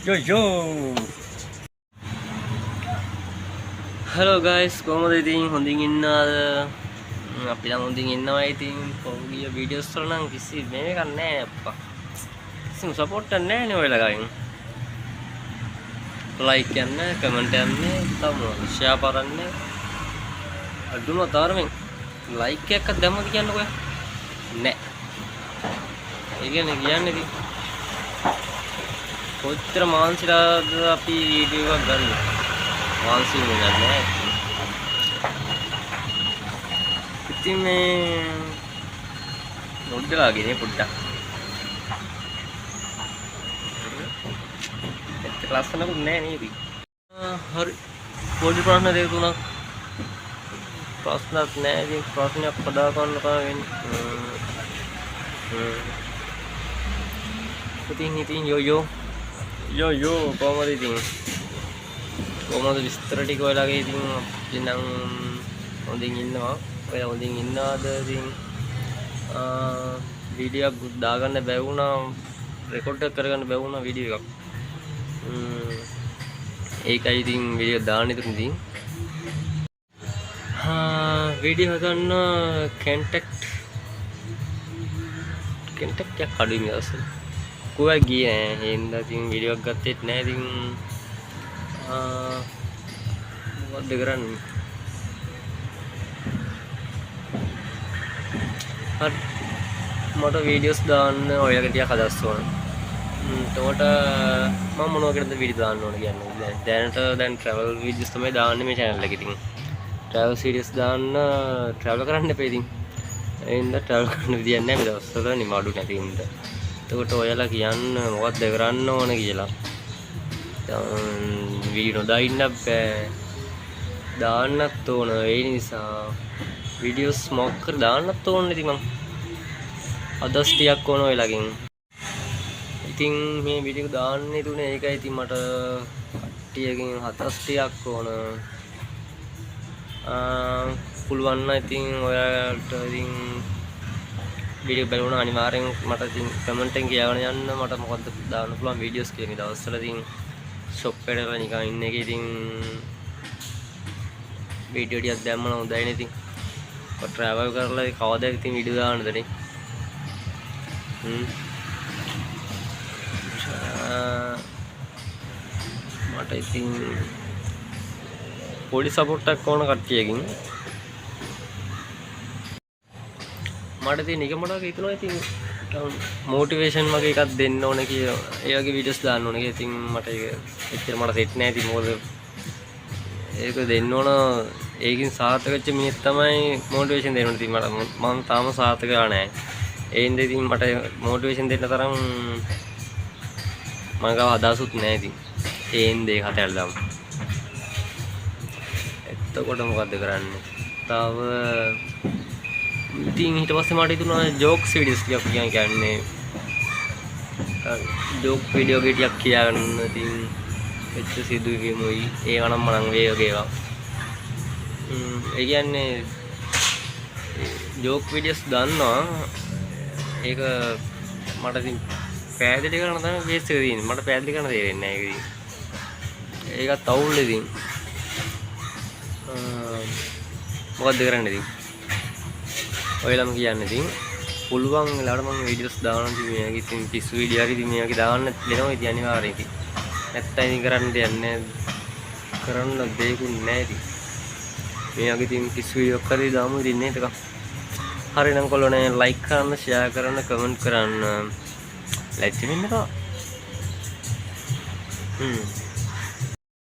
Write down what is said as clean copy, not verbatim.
Yo. Hello guys, කොහොමද ඉතින් හොඳින් ඉන්නවද? අපි නම් හොඳින් ඉන්නවා. ඉතින් පොඩි වීඩියෝස් වල නම් කිසි මේකක් නැහැ අප්පා. කිසිම සපෝට් එකක් නැහැ නේ ඔයලා ගායින්. ලයික් යන්න, කමෙන්ට් යන්න, තව ෂෙයා කරන්න. අදුම තරමින් ලයික් එකක් දැම්මද කියන්නකෝ. නැහැ. ඒ කියන්නේ ඉතින් කොච්චර මාන්සිලාද අපි වීඩියෝ එකක් ගන්න. මාන්සි නෙන්නේ. ඉතින් මේ නොඩලාගෙන පොඩ්ඩක්. ඒක ලස්සනකුත් නෑ නේද? හරි. පොඩි ප්‍රශ්න දෙක තුනක්. ප්‍රශ්නක් නෑ. ඉතින් ප්‍රශ්නයක් පදා ගන්න වෙන්නේ. ඉතින් යෝ කොහමද ඉතින්? කොහමද විස්තර ටික ඔයාලගේ ඉතින් අපි නම් හොඳින් ඉන්නවා. ඔයාලා හොඳින් ඉන්නවද ඉතින්? වීඩියෝ එකක් දාගන්න බැවුණා, රෙකෝඩ් එක කරගන්න බැවුණා වීඩියෝ එකක්. ඒකයි ඉතින් වීඩියෝ දාන්න ඉතින්. වීඩියෝ හදන්න කන්ටැක්ට් එකක් අඩුයි මේ දවස්වල. කොහේ ගියේ නෑ. එහෙනම් ඉතින් වීඩියෝ එකක් ගත්තෙත් නෑ ඉතින්. මොකද්ද කරන්නේ? හරි මට වීඩියෝස් දාන්න ඔයාලගේ ටිකක් අදහස් ඕන. එතකොට මම මොනවා කරද්ද වීඩියෝ දාන්න ඕන කියන්නේ. දැනට ට්‍රැවල් වීඩියෝස් තමයි දාන්නේ මේ channel එකේ. ඉතින් ට්‍රැවල් සීරීස් දාන්න ට්‍රැවල් කරන්න එපා ඉතින්. එහෙනම් ට්‍රැවල් කරන්න විදියක් නැහැ මේ දවස්වල නිමාඩු නැති හින්දා. එතකොට ඔයාලා කියන්න මොකද්ද කරන්න ඕන කියලා. වීඩියෝ නොදාන්න බෑ. දාන්නත් ඕන. ඒ නිසා වීඩියෝස් මොකක් කර දාන්නත් ඕන ඉතින් මම. අදස් ටිකක් ඕන ඔයලාගෙන්. ඉතින් මේ වීඩියෝ දාන්නේ තුනේ ඒකයි ඉතින් මට කට්ටියකින් හදස් ටිකක් ඕන. පුළුවන් නම් ඉතින් ඔයාලට ඉතින් වීඩියෝ බලන්න අනිවාර්යෙන් මට ඉතින් කමෙන්ට් එකෙන් කියවන යන්න මට මොකද්ද දාන්න පුළුවන් වීඩියෝස් කියලා මේ දවස්වල ඉතින් ෂොප් එකට නිකන් ඉන්න එකේ ඉතින් වීඩියෝ ටිකක් දැම්මම හොඳයි නේ ඉතින්. ඔය ට්‍රැවල් කරලා කවදාද ඉතින් වීඩියෝ දාන්නද නේ? මට ඉතින් පොඩි සපෝට් එකක් ඕන කට්ටියකින්. මට ඉතින් නිකමඩක් හිතනවා ඉතින් මොටිවේෂන් වගේ එකක් දෙන්න ඕන කියලා. ඒ වගේ වීඩියෝස් දාන්න ඕන කියලා. ඉතින් මට ඒක එච්චර මට සෙට් නෑ ඉතින්. මොකද ඒක දෙන්න ඕන. ඒකින් සාර්ථක වෙච්ච මිනිත් තමයි මොටිවේෂන් දෙන්න ඕන. ඉතින් මම තාම සාර්ථක වෙලා නෑ. ඒ හින්දා ඉතින් මට මොටිවේෂන් දෙන්න තරම් මම ගාව අදහසුත් නෑ ඉතින්. ඒ හින්දා ඒක හතර දාමු. එතකොට මොකද්ද කරන්නේ? තව ඉතින් ඊට පස්සේ මට හිතුණා ජෝක්ස් වීඩියෝස් ටිකක් කියන්නේ ජෝක් වීඩියෝ ටිකක් කියන්න ඉතින් එච්ච සිදුවීමුයි ඒවා නම් මනම් වේග ඒවා. ඒ කියන්නේ ජෝක් වීඩියෝස් දාන්නවා. ඒක මට ඉතින් පැහැදිලි කරන්න තමයි බේස් එක තියෙන්නේ. මට පැහැදිලි කරන්න තේරෙන්නේ නැහැ ඒක ඉතින්. ඒකත් අවුල් ඉතින්. මොකද්ද කරන්නේ ඉතින්? ඔයලම කියන්නේ ඉතින් පුළුවන් වෙලාවට මම වීඩියෝස් දානවා ඉතින් මේකේ ඉතින් පිස්සු වීඩියෝ හරි ඉතින් මේකේ දාන්න දෙනවා ඉතින් අනිවාර්යයෙන් ඉතින්. නැත්තම් ඉතින් කරන්න දෙයක් නැහැ. කරන්න දෙයක්ුත් නැහැ ඉතින්. මේකේ ඉතින් පිස්සු වීඩියෝ කරේ දාමු ඉතින් නේද එක. හරි නම් කොල්ලෝනේ ලයික් කරන්න, ෂෙයා කරන්න, කමෙන්ට් කරන්න. ලැජ්ජ වෙන්න එපා.